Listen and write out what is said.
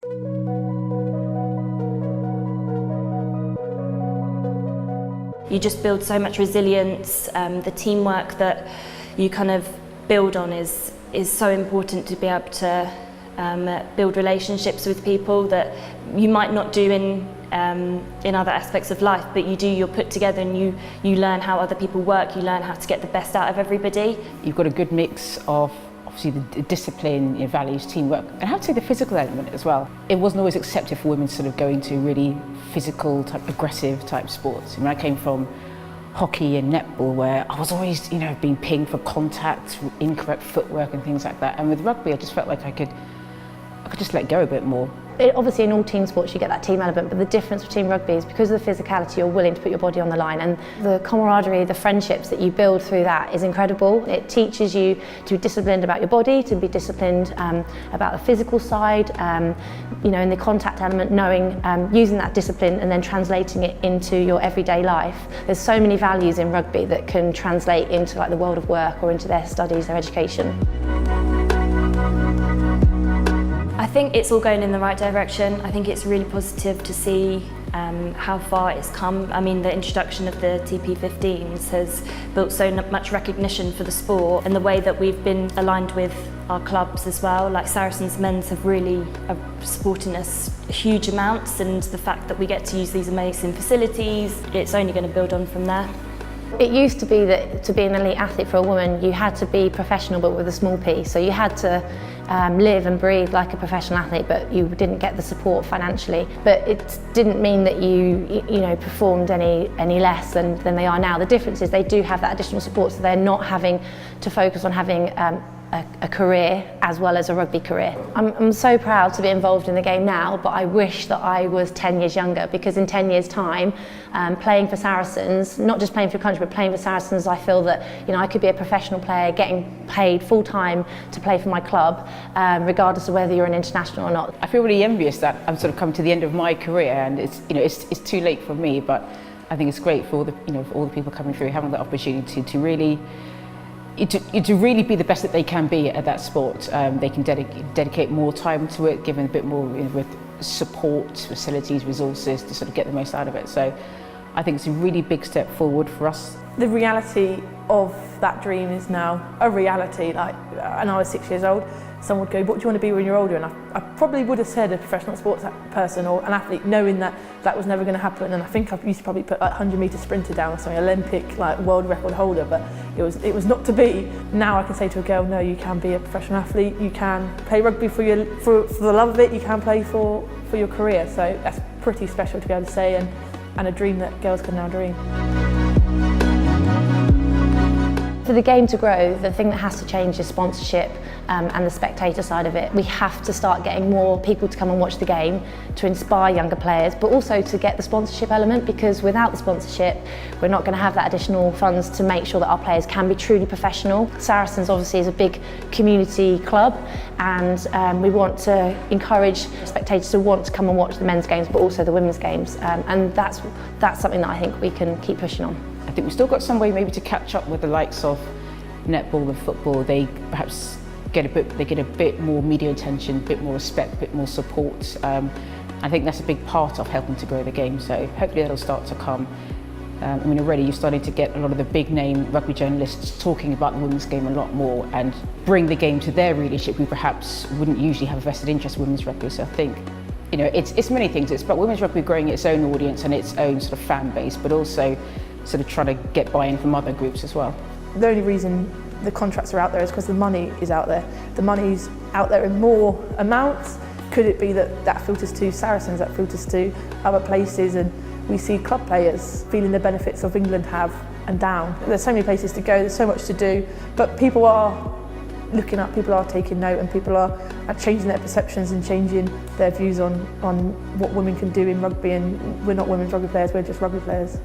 You just build so much resilience. The teamwork that you kind of build on is so important to be able to build relationships with people that you might not do in other aspects of life, but you do. You're put together and you learn how other people work. You learn how to get the best out of everybody. You've got a good mix of obviously the discipline, your values, teamwork, and I have to say the physical element as well. It wasn't always accepted for women to sort of go into really physical type, aggressive type sports. I mean, I came from hockey and netball where I was always, being pinged for contact, incorrect footwork and things like that. And with rugby, I just felt like I could just let go a bit more. Obviously in all team sports you get that team element, but the difference between rugby is because of the physicality, you're willing to put your body on the line, and the camaraderie, the friendships that you build through that is incredible. It teaches you to be disciplined about your body, to be disciplined about the physical side, in the contact element, knowing, using that discipline and then translating it into your everyday life. There's so many values in rugby that can translate into like the world of work or into their studies, their education. I think it's all going in the right direction. I think it's really positive to see how far it's come. I mean, the introduction of the TP15s has built so much recognition for the sport, and the way that we've been aligned with our clubs as well, like Saracens Men's have really supporting us huge amounts, and the fact that we get to use these amazing facilities, it's only going to build on from there. It used to be that to be an elite athlete for a woman, you had to be professional but with a small p. So you had to live and breathe like a professional athlete, but you didn't get the support financially. But it didn't mean that you performed any less than they are now. The difference is they do have that additional support, so they're not having to focus on having a career as well as a rugby career. I'm so proud to be involved in the game now, but I wish that I was 10 years younger, because in 10 years time, playing for Saracens, not just playing for your country but playing for Saracens, I feel that I could be a professional player getting paid full time to play for my club, regardless of whether you're an international or not. I feel really envious that I'm sort of coming to the end of my career, and it's too late for me, but I think it's great for all the for all the people coming through, having the opportunity to really be the best that they can be at that sport. They can dedicate more time to it, given a bit more with support, facilities, resources to sort of get the most out of it. So I think it's a really big step forward for us. The reality of that dream is now a reality. Like, and I was 6 years old, someone would go, what do you want to be when you're older? And I probably would have said a professional sports person or an athlete, knowing that that was never going to happen. And I think I used to probably put like 100-metre sprinter down or something, Olympic like world record holder, but it was not to be. Now I can say to a girl, no, you can be a professional athlete, you can play rugby for the love of it, you can play for your career. So that's pretty special to be able to say, and a dream that girls can now dream. For the game to grow, the thing that has to change is sponsorship and the spectator side of it. We have to start getting more people to come and watch the game to inspire younger players, but also to get the sponsorship element, because without the sponsorship, we're not going to have that additional funds to make sure that our players can be truly professional. Saracens obviously is a big community club, and we want to encourage spectators to want to come and watch the men's games, but also the women's games, and that's something that I think we can keep pushing on. I think we've still got some way maybe to catch up with the likes of netball and football. They perhaps get a bit more media attention, a bit more respect, a bit more support. I think that's a big part of helping to grow the game, so hopefully that'll start to come. Already you're starting to get a lot of the big name rugby journalists talking about the women's game a lot more and bring the game to their readership who perhaps wouldn't usually have a vested interest in women's rugby. So I think it's many things. It's about women's rugby growing its own audience and its own sort of fan base, but also sort of trying to get buy-in from other groups as well. The only reason the contracts are out there is because the money is out there. The money's out there in more amounts. Could it be that filters to Saracens, that filters to other places, and we see club players feeling the benefits of England have and down. There's so many places to go, there's so much to do, but people are looking up, people are taking note, and people are changing their perceptions and changing their views on what women can do in rugby, and we're not women's rugby players, we're just rugby players.